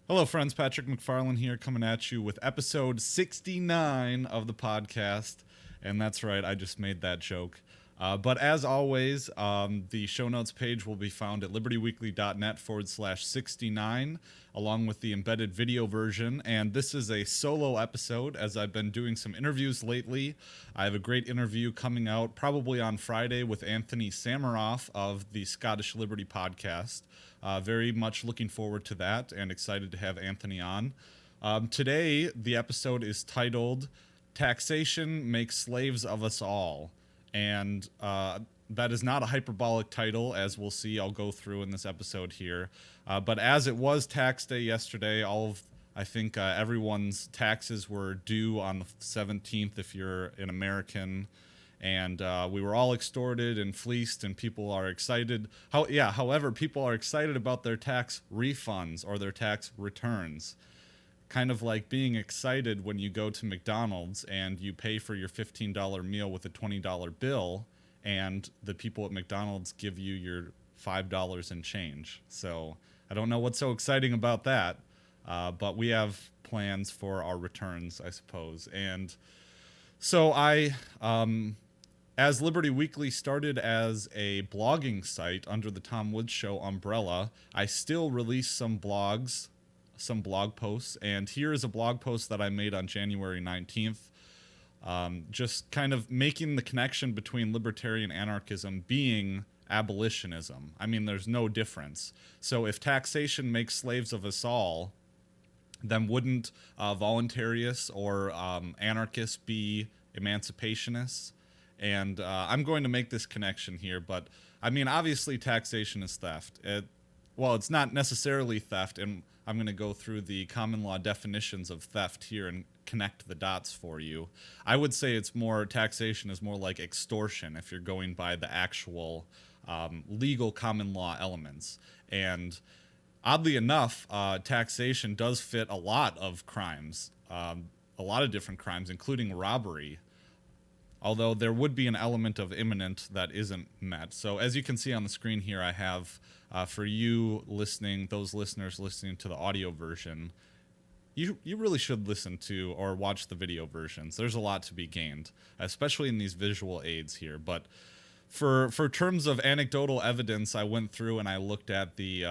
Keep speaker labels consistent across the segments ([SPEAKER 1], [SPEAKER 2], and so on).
[SPEAKER 1] Hello, friends. Patrick McFarlane here, coming at you with episode 69 of the podcast. And that's right, I just made that joke. But as always, the show notes page will be found at libertywweekly.net/69, along with the embedded video version. And this is a solo episode, as I've been doing some interviews lately. I have a great interview coming out probably on Friday with Anthony Samaroff of the Scottish Liberty podcast. Very much looking forward to that and excited to have Anthony on. Today, the episode is titled Taxation Makes Slaves of Us All. And that is not a hyperbolic title, as we'll see. I'll go through in this episode here. But as it was tax day yesterday, I think everyone's taxes were due on the 17th if you're an American. And we were all extorted and fleeced, and people are excited. However, people are excited about their tax refunds or their tax returns. Kind of like being excited when you go to McDonald's and you pay for your $15 meal with a $20 bill, and the people at McDonald's give you your $5 in change. So I don't know what's so exciting about that, but we have plans for our returns, I suppose. And so as Liberty Weekly started as a blogging site under the Tom Woods Show umbrella, I still release some blog posts, and here is a blog post that I made on January 19th, just kind of making the connection between libertarian anarchism being abolitionism. I mean, there's no difference. So if taxation makes slaves of us all, then wouldn't voluntarists or anarchists be emancipationists? And I'm going to make this connection here, but I mean, obviously taxation is theft. It's not necessarily theft, and I'm going to go through the common law definitions of theft here and connect the dots for you. I would say taxation is more like extortion if you're going by the actual legal common law elements. And oddly enough, taxation does fit a lot of crimes, a lot of different crimes, including robbery. Although there would be an element of imminent that isn't met. So as you can see on the screen here, I have, for you listening, those listeners listening to the audio version, you really should listen to or watch the video versions. There's a lot to be gained, especially in these visual aids here. But for terms of anecdotal evidence, I went through and I looked at the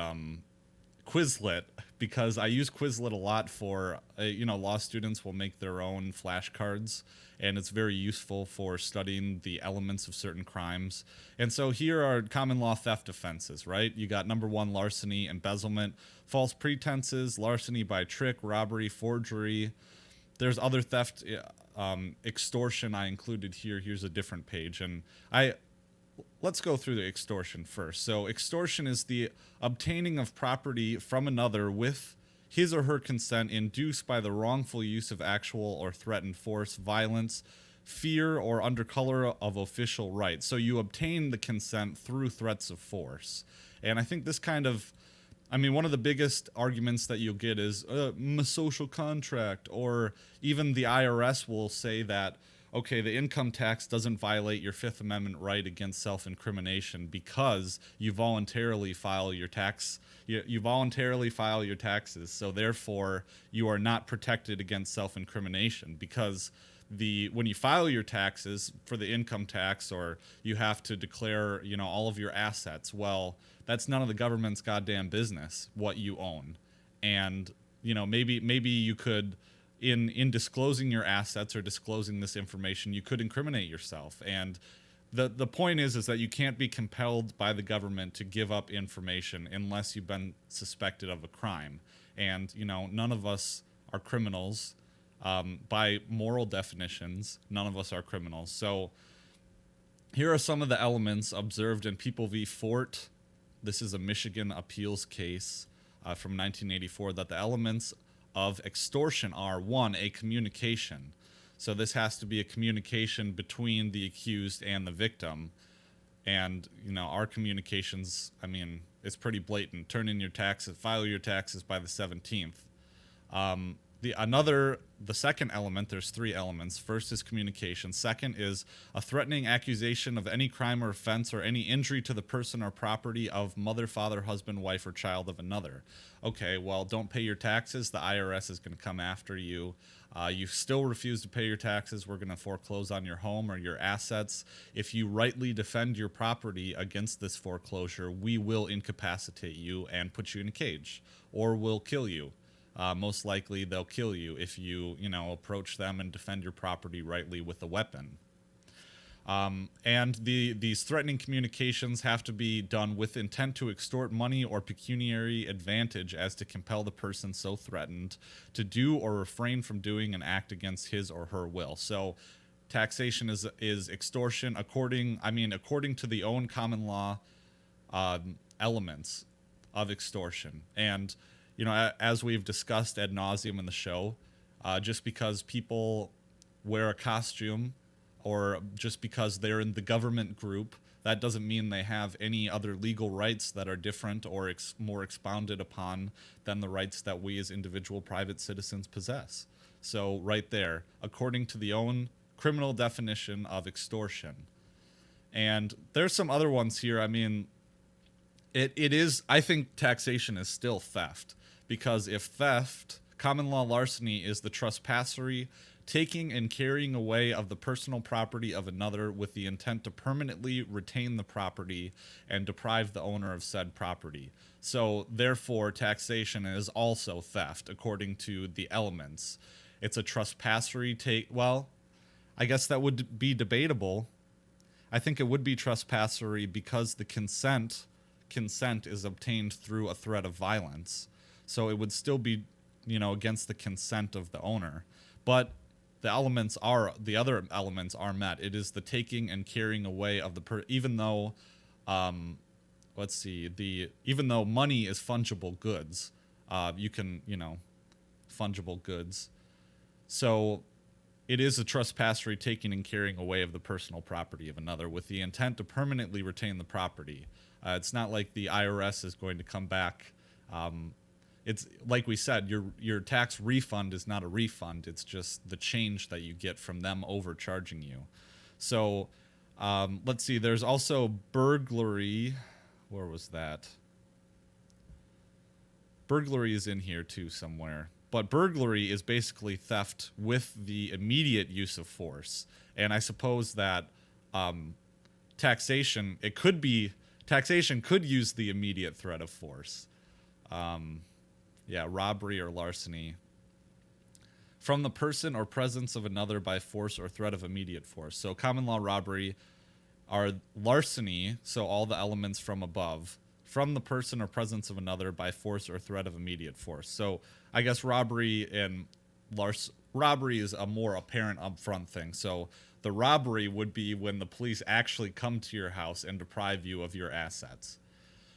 [SPEAKER 1] Quizlet, because I use Quizlet a lot for, law students will make their own flashcards, and it's very useful for studying the elements of certain crimes. And so here are common law theft offenses, right? You got number 1, larceny, embezzlement, false pretenses, larceny by trick, robbery, forgery. There's other theft, extortion I included here. Here's a different page. And let's go through the extortion first. So extortion is the obtaining of property from another with his or her consent induced by the wrongful use of actual or threatened force, violence, fear, or under color of official right. So you obtain the consent through threats of force. And I think this one of the biggest arguments that you'll get is social contract, or even the IRS will say that, okay, the income tax doesn't violate your Fifth Amendment right against self-incrimination because you voluntarily file your tax. You voluntarily file your taxes, so therefore you are not protected against self-incrimination, because when you file your taxes for the income tax, or you have to declare, all of your assets. Well, that's none of the government's goddamn business what you own, and maybe you could. In disclosing your assets or disclosing this information, you could incriminate yourself. And the point is that you can't be compelled by the government to give up information unless you've been suspected of a crime. And, none of us are criminals. By moral definitions, none of us are criminals. So here are some of the elements observed in People v. Fort. This is a Michigan appeals case from 1984, that the elements of extortion are: 1, a communication. So this has to be a communication between the accused and the victim. And, our communications, it's pretty blatant. Turn in your taxes, file your taxes by the 17th. the second element, there's three elements. First is communication. Second is a threatening accusation of any crime or offense or any injury to the person or property of mother, father, husband, wife, or child of another. Okay, well, don't pay your taxes, the IRS is going to come after you. You still refuse to pay your taxes, we're going to foreclose on your home or your assets. If you rightly defend your property against this foreclosure, we will incapacitate you and put you in a cage, or we'll kill you. Most likely they'll kill you if you approach them and defend your property rightly with a weapon. And these threatening communications have to be done with intent to extort money or pecuniary advantage as to compel the person so threatened to do or refrain from doing an act against his or her will. So taxation is extortion according to the own common law elements of extortion. And as we've discussed ad nauseum in the show, just because people wear a costume or just because they're in the government group, that doesn't mean they have any other legal rights that are different or more expounded upon than the rights that we as individual private citizens possess. So right there, according to the own criminal definition of extortion. And there's some other ones here. I mean, I think taxation is still theft, because if theft, common law larceny, is the trespassery taking and carrying away of the personal property of another with the intent to permanently retain the property and deprive the owner of said property. So therefore, taxation is also theft according to the elements. It's a trespassery well, I guess that would be debatable. I think it would be trespassery because the consent is obtained through a threat of violence. So it would still be, against the consent of the owner. But the other elements are met. It is the taking and carrying away of even though money is fungible goods, you can, fungible goods. So it is a trespassery taking and carrying away of the personal property of another with the intent to permanently retain the property. It's not like the IRS is going to come back. It's like we said, your tax refund is not a refund. It's just the change that you get from them overcharging you. So let's see. There's also burglary. Where was that? Burglary is in here too somewhere. But burglary is basically theft with the immediate use of force. And I suppose that taxation could use the immediate threat of force. Robbery or larceny. From the person or presence of another by force or threat of immediate force. So common law robbery are larceny, so all the elements from above. From the person or presence of another by force or threat of immediate force. So I guess robbery is a more apparent upfront thing. So the robbery would be when the police actually come to your house and deprive you of your assets.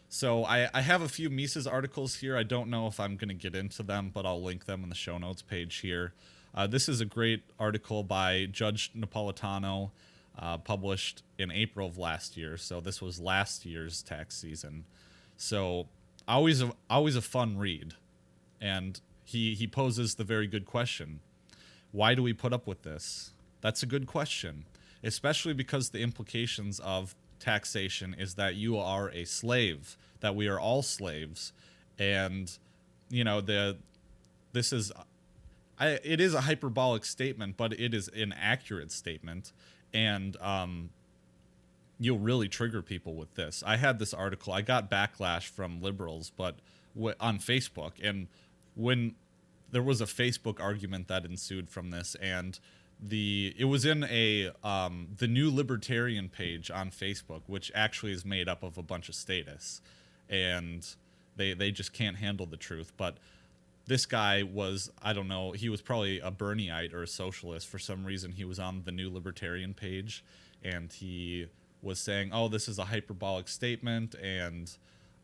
[SPEAKER 1] So I have a few Mises articles here. I don't know if I'm going to get into them, but I'll link them in the show notes page here. This is a great article by Judge Napolitano, published in April of last year. So this was last year's tax season. So always a fun read. And he poses the very good question. Why do we put up with this? That's a good question, especially because the implications of taxation is that you are a slave, that we are all slaves, and it is a hyperbolic statement, but it is an accurate statement, and you'll really trigger people with this. I had this article, I got backlash from liberals, but on Facebook, and when there was a Facebook argument that ensued from this, and it was in the new Libertarian page on Facebook, which actually is made up of a bunch of statists, and they just can't handle the truth. But this guy was, I don't know, he was probably a Bernieite or a socialist. For some reason, he was on the new Libertarian page, and he was saying, oh, this is a hyperbolic statement, and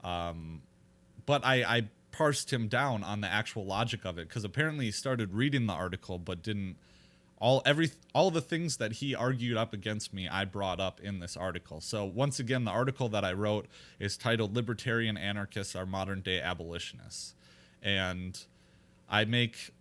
[SPEAKER 1] but I parsed him down on the actual logic of it, because apparently he started reading the article but didn't. All the things that he argued up against me, I brought up in this article. So once again, the article that I wrote is titled "Libertarian Anarchists Are Modern Day Abolitionists," and I make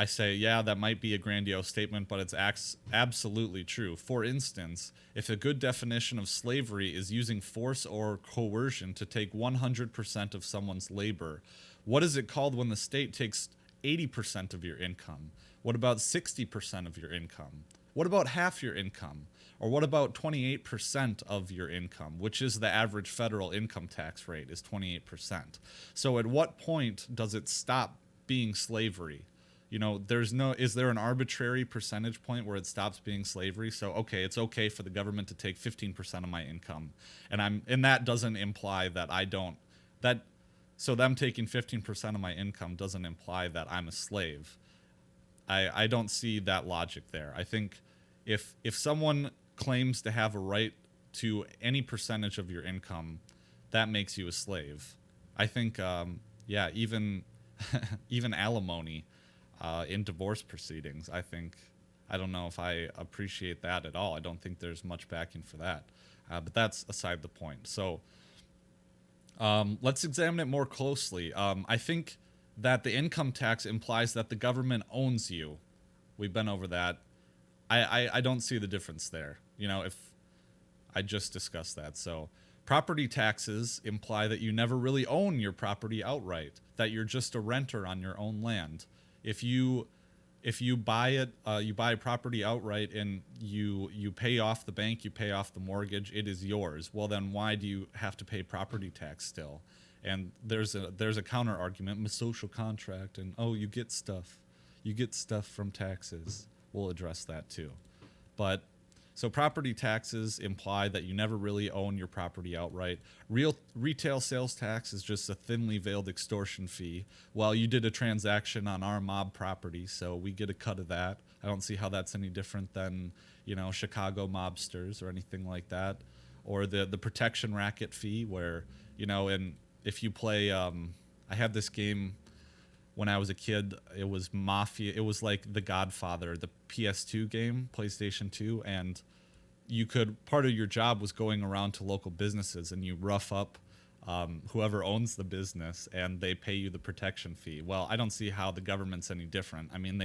[SPEAKER 1] I say, yeah, that might be a grandiose statement, but it's absolutely true. For instance, if a good definition of slavery is using force or coercion to take 100% of someone's labor, what is it called when the state takes 80% of your income? What about 60% of your income? What about half your income? Or what about 28% of your income, which is the average federal income tax rate, is 28%. So at what point does it stop being slavery? You know, is there an arbitrary percentage point where it stops being slavery? So, okay, it's okay for the government to take 15% of my income. And that doesn't imply that so them taking 15% of my income doesn't imply that I'm a slave. I don't see that logic there. I think if someone claims to have a right to any percentage of your income, that makes you a slave. I think, even even alimony in divorce proceedings, I don't know if I appreciate that at all. I don't think there's much backing for that. But that's aside the point. So let's examine it more closely. I think that the income tax implies that the government owns you. We've been over that. I don't see the difference there. You know, if I just discussed that. So property taxes imply that you never really own your property outright, that you're just a renter on your own land. If you buy it, you buy a property outright and you pay off the bank, you pay off the mortgage, it is yours. Well, then why do you have to pay property tax still? And there's a counter argument, a social contract, and you get stuff from taxes. We'll address that too. But so property taxes imply that you never really own your property outright. Retail sales tax is just a thinly veiled extortion fee. Well, you did a transaction on our mob property, so we get a cut of that. I don't see how that's any different than, Chicago mobsters or anything like that. Or the protection racket fee where, and if you play, I had this game when I was a kid. It was Mafia. It was like The Godfather, the PS2 game, PlayStation 2, and part of your job was going around to local businesses and you rough up whoever owns the business and they pay you the protection fee. Well, I don't see how the government's any different. I mean,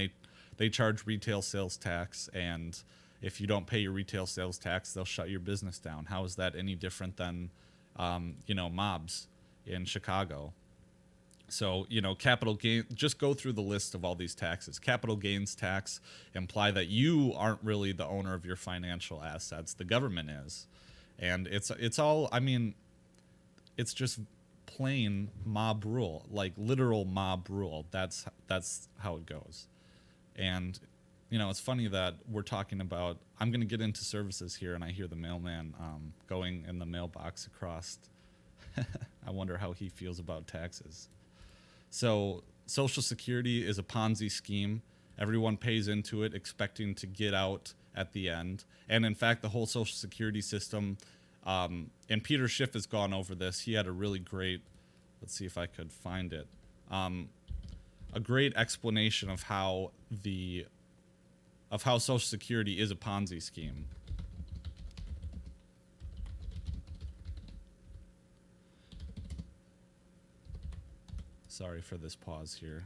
[SPEAKER 1] they charge retail sales tax, and if you don't pay your retail sales tax, they'll shut your business down. How is that any different than, mobs in Chicago? So, capital gain, just go through the list of all these taxes. Capital gains tax imply that you aren't really the owner of your financial assets. The government is. And it's all, it's just plain mob rule, like literal mob rule. That's how it goes. And, it's funny that we're talking about, I'm going to get into services here, and I hear the mailman going in the mailbox across. I wonder how he feels about taxes. So Social Security is a Ponzi scheme. Everyone pays into it expecting to get out at the end. And in fact, the whole Social Security system, and Peter Schiff has gone over this. He had a really great, let's see if I could find it, a great explanation of how Social Security is a Ponzi scheme. Sorry for this pause here.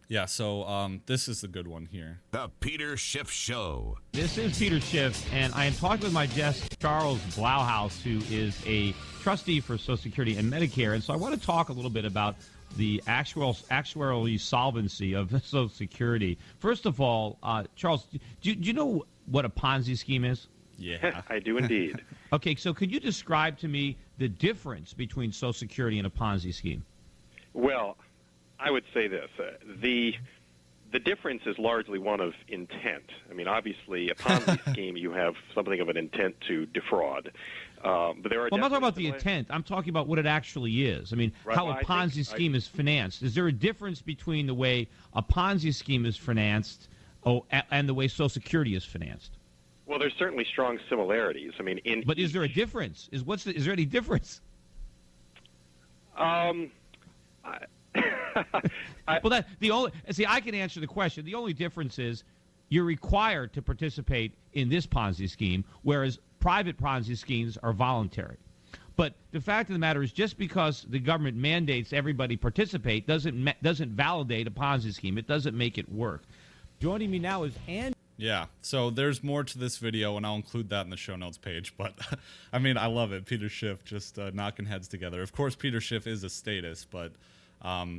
[SPEAKER 1] Yeah, so this is the good one here.
[SPEAKER 2] The Peter Schiff Show.
[SPEAKER 3] This is Peter Schiff, and I am talking with my guest, Charles Blauhaus, who is a trustee for Social Security and Medicare. And so I want to talk a little bit about the actuarial solvency of Social Security. First of all, Charles, do you know what a Ponzi scheme is?
[SPEAKER 1] Yeah,
[SPEAKER 4] I do indeed.
[SPEAKER 3] Okay, so could you describe to me the difference between Social Security and a Ponzi scheme?
[SPEAKER 4] Well, I would say this. The difference is largely one of intent. I mean, obviously, a Ponzi scheme, you have something of an intent to defraud. But there are
[SPEAKER 3] I'm not talking about the intent. I'm talking about what it actually is. I mean,
[SPEAKER 4] right,
[SPEAKER 3] how a Ponzi scheme is financed. Is there a difference between the way a Ponzi scheme is financed and the way Social Security is financed?
[SPEAKER 4] Well, there's certainly strong similarities. I mean,
[SPEAKER 3] but is there a difference? Is there any difference?
[SPEAKER 4] Well,
[SPEAKER 3] I can answer the question. The only difference is you're required to participate in this Ponzi scheme, whereas private Ponzi schemes are voluntary. But the fact of the matter is, just because the government mandates everybody participate doesn't validate a Ponzi scheme. It doesn't make it work. Joining me now is Andy.
[SPEAKER 1] Yeah, so there's more to this video, and I'll include that in the show notes page. But, I mean, I love it. Peter Schiff just knocking heads together. Of course, Peter Schiff is a statist, but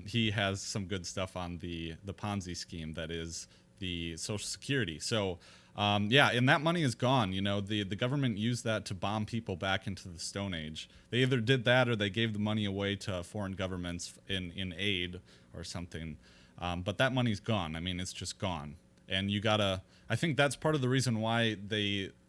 [SPEAKER 1] he has some good stuff on the Ponzi scheme that is the Social Security. So, yeah, and that money is gone. You know, the government used that to bomb people back into the Stone Age. They either did that or they gave the money away to foreign governments in aid or something. But that money's gone. I mean, it's just gone. And you gotta, I think that's part of the reason why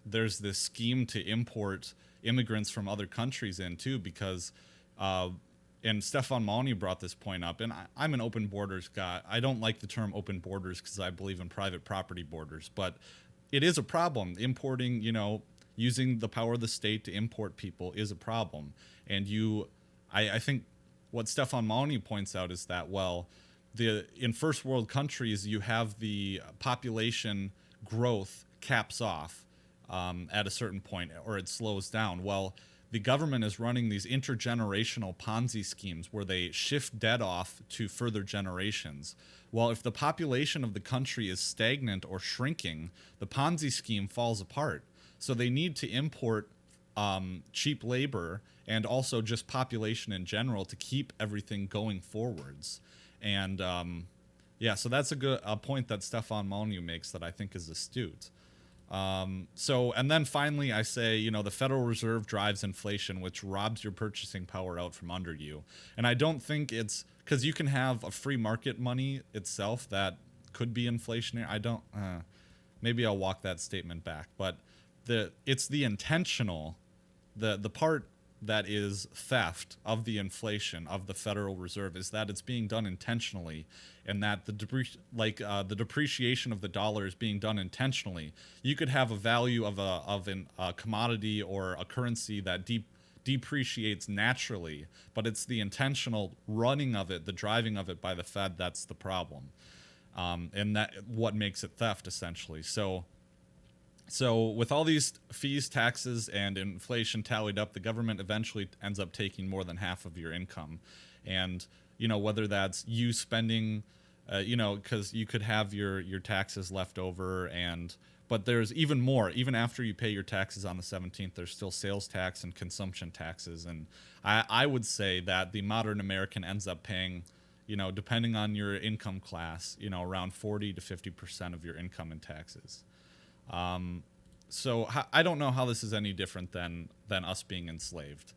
[SPEAKER 1] there's this scheme to import immigrants from other countries in too, because, and Stefan Malny brought this point up, and I'm an open borders guy. I don't like the term open borders because I believe in private property borders, but it is a problem. Importing, you know, using the power of the state to import people is a problem. And I think what Stefan Malny points out is that, well, in first world countries, you have the population growth caps off at a certain point, or it slows down. Well, the government is running these intergenerational Ponzi schemes where they shift debt off to further generations. Well, if the population of the country is stagnant or shrinking, the Ponzi scheme falls apart. So they need to import cheap labor and also just population in general to keep everything going forwards. And yeah, so that's a point that Stefan Molyneux makes that I think is astute. So, and then finally I say, you know, the Federal Reserve drives inflation, which robs your purchasing power out from under you. And I don't think it's because you can have a free market money itself that could be inflationary. I don't, maybe I'll walk that statement back, but it's the intentional, the part that is theft of the inflation of the Federal Reserve is that it's being done intentionally, and that the depreciation of the dollar is being done intentionally. You could have a value of a commodity or a currency that depreciates naturally, but it's the intentional running of it, the driving of it by the Fed, that's the problem, and that what makes it theft essentially. So with all these fees, taxes, and inflation tallied up, the government eventually ends up taking more than half of your income. And, you know, whether that's you spending, you know, because you could have your taxes left over, but there's even more. Even after you pay your taxes on the 17th, there's still sales tax and consumption taxes. And I would say that the modern American ends up paying, you know, depending on your income class, you know, around 40 to 50% of your income in taxes. So I don't know how this is any different than us being enslaved.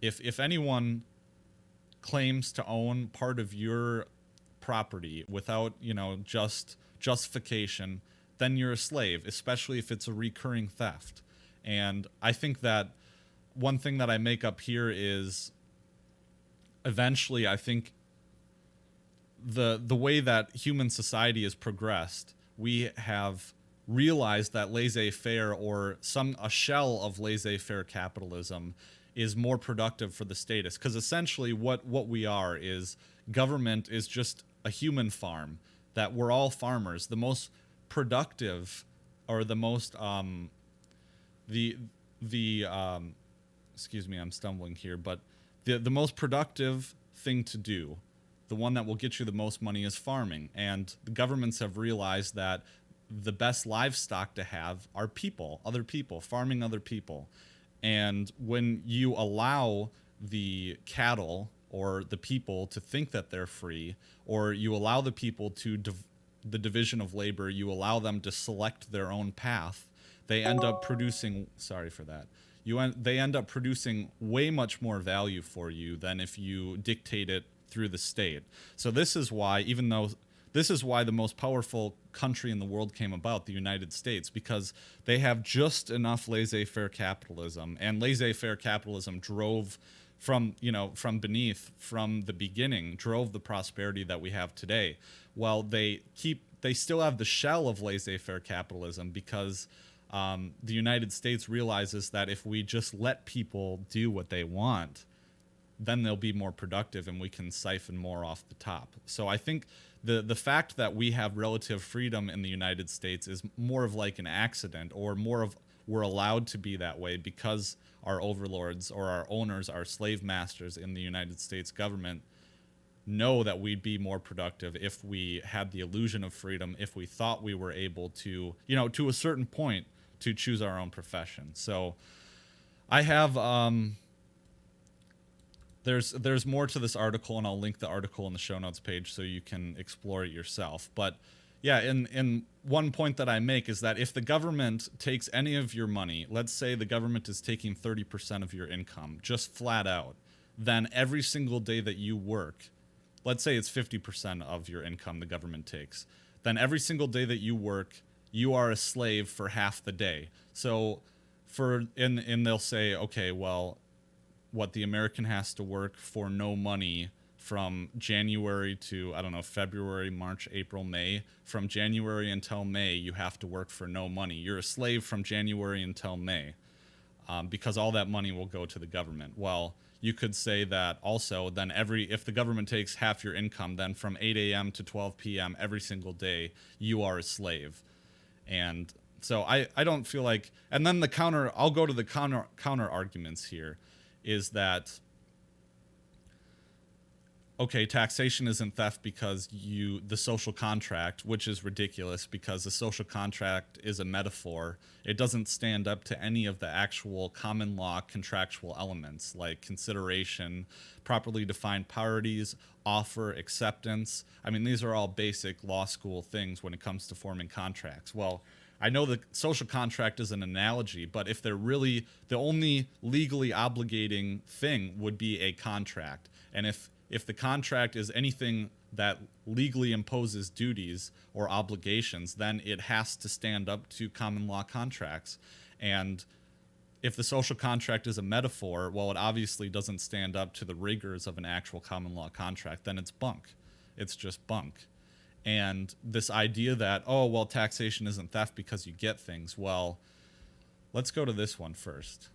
[SPEAKER 1] If anyone claims to own part of your property without, you know, justification, then you're a slave, especially if it's a recurring theft. And I think that one thing that I make up here is eventually I think the way that human society has progressed, we have realize that laissez-faire or a shell of laissez-faire capitalism is more productive for the status, because essentially what we are is government is just a human farm, that we're all farmers. The most productive, or the most excuse me, I'm stumbling here, but the most productive thing to do, the one that will get you the most money, is farming. And the governments have realized that the best livestock to have are people, other people, farming other people. And when you allow the cattle or the people to think that they're free, or you allow the people to the division of labor, you allow them to select their own path, they end up producing, sorry for that, they end up producing way much more value for you than if you dictate it through the state. So this is why, this is why the most powerful country in the world came about, the United States, because they have just enough laissez-faire capitalism, and laissez-faire capitalism drove from beneath, from the beginning, drove the prosperity that we have today. Well, they still have the shell of laissez-faire capitalism because the United States realizes that if we just let people do what they want, then they'll be more productive and we can siphon more off the top. So I think the fact that we have relative freedom in the United States is more of like an accident, or more of we're allowed to be that way because our overlords or our owners, our slave masters in the United States government, know that we'd be more productive if we had the illusion of freedom, if we thought we were able to, to a certain point, to choose our own profession. So I have there's more to this article, and I'll link the article in the show notes page so you can explore it yourself. But yeah, in one point that I make is that if the government takes any of your money, let's say the government is taking 30% of your income, just flat out, then every single day that you work, let's say it's 50% of your income the government takes, then every single day that you work, you are a slave for half the day. So and they'll say, okay, well, what the American has to work for no money from January to, I don't know, February, March, April, May. From January until May, you have to work for no money. You're a slave from January until May, because all that money will go to the government. Well, you could say that also then if the government takes half your income, then from 8 a.m. to 12 p.m. every single day, you are a slave. And so I don't feel like, and then I'll go to the counter arguments here, is that, okay, taxation isn't theft because the social contract, which is ridiculous because the social contract is a metaphor. It doesn't stand up to any of the actual common law contractual elements like consideration, properly defined parties, offer, acceptance. I mean, these are all basic law school things when it comes to forming contracts. Well, I know the social contract is an analogy, but if they're really, the only legally obligating thing would be a contract. And if the contract is anything that legally imposes duties or obligations, then it has to stand up to common law contracts. And if the social contract is a metaphor, well, it obviously doesn't stand up to the rigors of an actual common law contract, then it's bunk. It's just bunk. And this idea that, oh, well, taxation isn't theft because you get things. Well, let's go to this one first.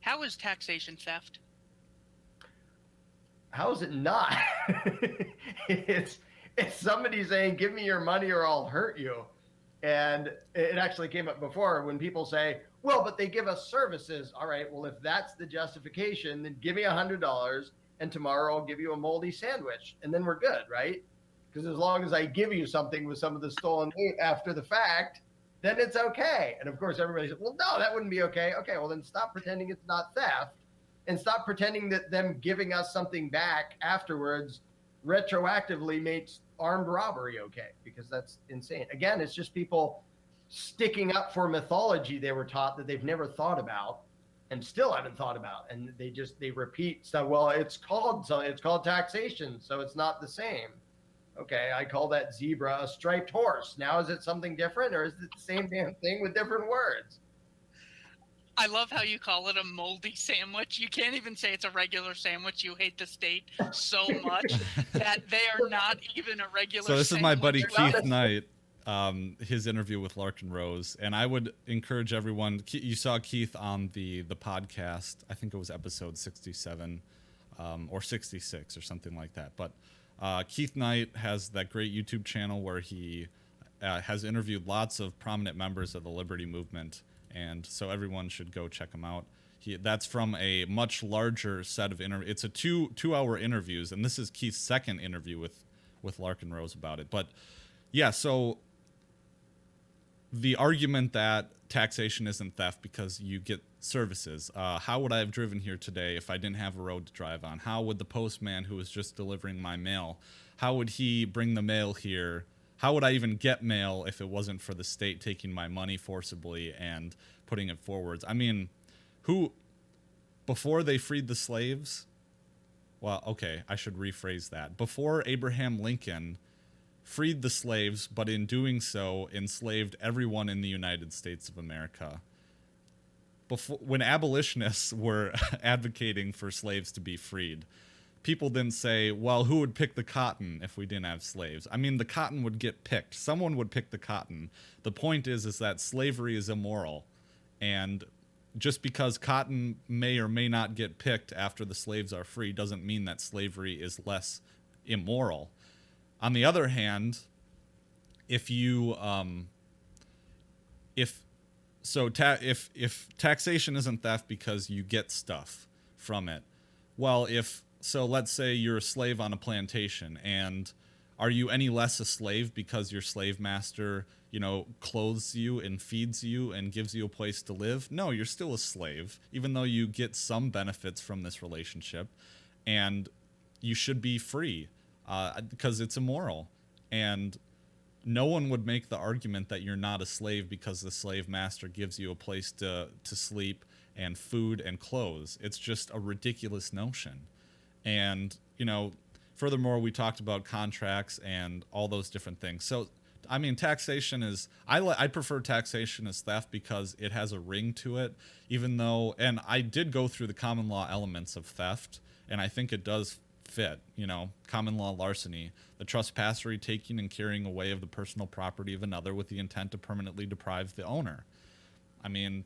[SPEAKER 5] How is taxation theft?
[SPEAKER 6] How is it not? it's somebody saying, give me your money or I'll hurt you. And it actually came up before when people say, well, but they give us services. All right, well, if that's the justification, then give me $100 and tomorrow I'll give you a moldy sandwich and then we're good, right? Because as long as I give you something with some of the stolen meat after the fact, then it's okay. And of course, everybody says, well, no, that wouldn't be okay. Okay, well, then stop pretending it's not theft and stop pretending that them giving us something back afterwards retroactively makes armed robbery okay, because that's insane. Again, it's just people sticking up for mythology they were taught that they've never thought about and still haven't thought about. And they repeat stuff. Well, it's called taxation, so it's not the same. Okay, I call that zebra a striped horse. Now, is it something different, or is it the same damn thing with different words?
[SPEAKER 5] I love how you call it a moldy sandwich. You can't even say it's a regular sandwich. You hate the state so much that they are not even a regular sandwich.
[SPEAKER 1] So this is my buddy Keith Knight, his interview with Larkin Rose. And I would encourage everyone, you saw Keith on the podcast, I think it was episode 67 or 66 or something like that. But Keith Knight has that great YouTube channel where he has interviewed lots of prominent members of the Liberty Movement, and so everyone should go check him out. That's from a much larger set of interviews. It's a two-hour interviews, and this is Keith's second interview with Larkin Rose about it. But yeah, so the argument that taxation isn't theft because you get services. How would I have driven here today if I didn't have a road to drive on? How would the postman who was just delivering my mail, how would he bring the mail here? How would I even get mail if it wasn't for the state taking my money forcibly and putting it forwards? I mean, before they freed the slaves? Well, okay, I should rephrase that. Before Abraham Lincoln freed the slaves, but in doing so enslaved everyone in the United States of America. When abolitionists were advocating for slaves to be freed, people didn't say, well, who would pick the cotton if we didn't have slaves? I mean, the cotton would get picked. Someone would pick the cotton. The point is that slavery is immoral. And just because cotton may or may not get picked after the slaves are free doesn't mean that slavery is less immoral. On the other hand, if so if taxation isn't theft because you get stuff from it, well, let's say you're a slave on a plantation, and are you any less a slave because your slave master, clothes you and feeds you and gives you a place to live? No, you're still a slave, even though you get some benefits from this relationship, and you should be free because it's immoral. And no one would make the argument that you're not a slave because the slave master gives you a place to sleep and food and clothes. It's just a ridiculous notion. And, furthermore, we talked about contracts and all those different things. So, I mean, taxation is, I prefer taxation as theft because it has a ring to it, even though, and I did go through the common law elements of theft, and I think it does fit, common law larceny, the trespassery taking and carrying away of the personal property of another with the intent to permanently deprive the owner. I mean,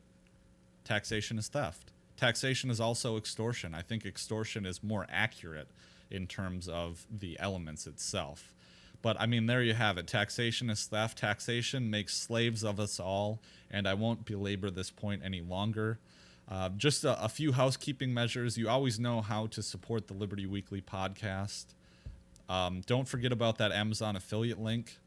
[SPEAKER 1] taxation is theft. Taxation is also extortion. I think extortion is more accurate in terms of the elements itself. But I mean, there you have it. Taxation is theft. Taxation makes slaves of us all, and I won't belabor this point any longer. Just a few housekeeping measures. You always know how to support the Liberty Weekly podcast. Don't forget about that Amazon affiliate link.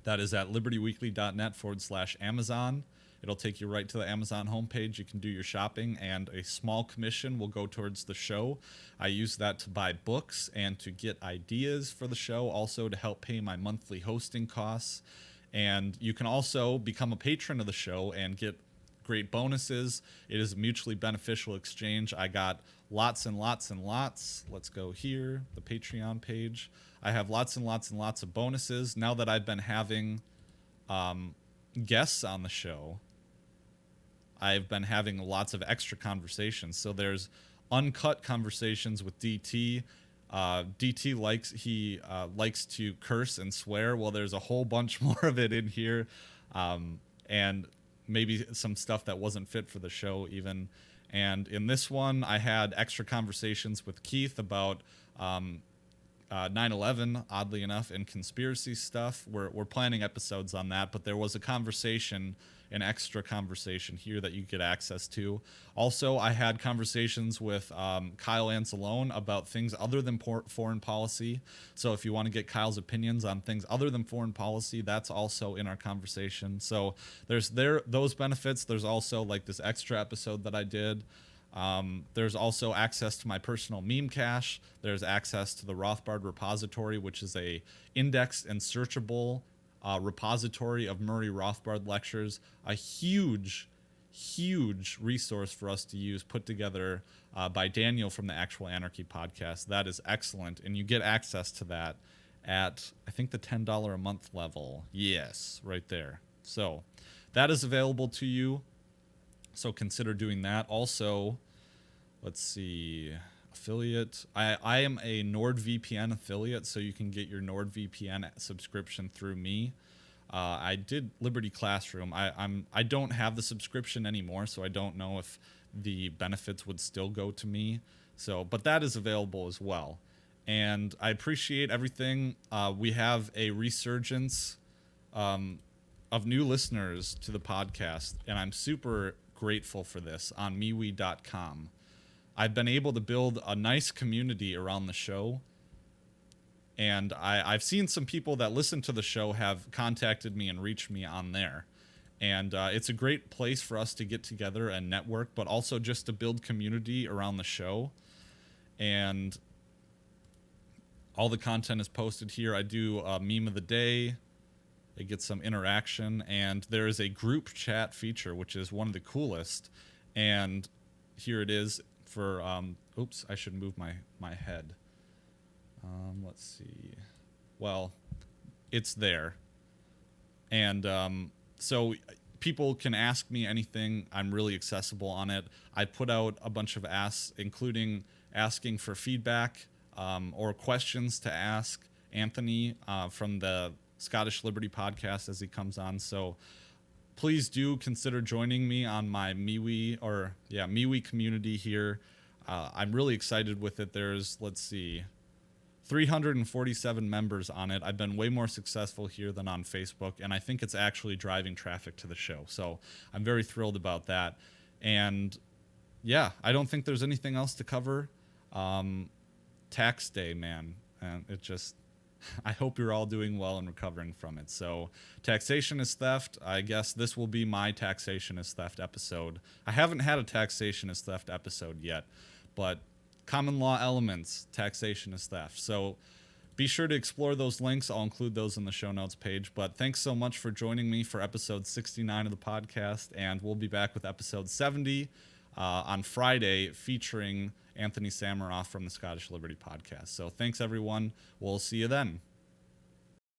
[SPEAKER 1] That is at libertyweekly.net/Amazon. It'll take you right to the Amazon homepage. You can do your shopping, and a small commission will go towards the show. I use that to buy books and to get ideas for the show, also to help pay my monthly hosting costs. And you can also become a patron of the show and get great bonuses. It is a mutually beneficial exchange. I got lots and lots and lots. Let's go here, the Patreon page. I have lots and lots and lots of bonuses. Now that I've been having guests on the show, I've been having lots of extra conversations. So there's uncut conversations with DT. DT likes to curse and swear. Well, there's a whole bunch more of it in here, and maybe some stuff that wasn't fit for the show even. And in this one, I had extra conversations with Keith about 9/11, oddly enough, and conspiracy stuff. We're planning episodes on that, but there was a conversation, an extra conversation here that you get access to. Also, I had conversations with Kyle Anzalone about things other than foreign policy. So if you want to get Kyle's opinions on things other than foreign policy, that's also in our conversation. So there's those benefits. There's also like this extra episode that I did. There's also access to my personal meme cache. There's access to the Rothbard repository, which is a indexed and searchable repository of Murray Rothbard lectures. A huge resource for us to use, put together by Daniel from the Actual Anarchy podcast. That is excellent, and you get access to that at, I think, the $10 a month level. Yes, right there. So that is available to you. So consider doing that. Also, let's see, affiliate. I am a NordVPN affiliate, so you can get your NordVPN subscription through me. I did Liberty Classroom. I don't have the subscription anymore, so I don't know if the benefits would still go to me. So, but that is available as well. And I appreciate everything. We have a resurgence of new listeners to the podcast, and I'm super grateful for this on MeWe.com. I've been able to build a nice community around the show, and I've seen some people that listen to the show have contacted me and reached me on there. And it's a great place for us to get together and network, but also just to build community around the show. And all the content is posted here. I do a meme of the day. It gets some interaction, and there is a group chat feature, which is one of the coolest. And here it is for, oops, I should move my head. Let's see. Well, it's there. And so people can ask me anything. I'm really accessible on it. I put out a bunch of asks, including asking for feedback or questions to ask Anthony from the Scottish Liberty podcast as he comes on. So please do consider joining me on my MeWe community here. I'm really excited with it. There's, let's see, 347 members on it. I've been way more successful here than on Facebook, and I think it's actually driving traffic to the show. So I'm very thrilled about that. And yeah, I don't think there's anything else to cover. Tax day, man. And it just, I hope you're all doing well and recovering from it. So taxation is theft. I guess this will be my taxation is theft episode. I haven't had a taxation is theft episode yet, but common law elements, taxation is theft. So be sure to explore those links. I'll include those in the show notes page. But thanks so much for joining me for episode 69 of the podcast. And we'll be back with episode 70 on Friday, featuring Anthony Samaroff from the Scottish Liberty Podcast. So thanks, everyone. We'll see you then.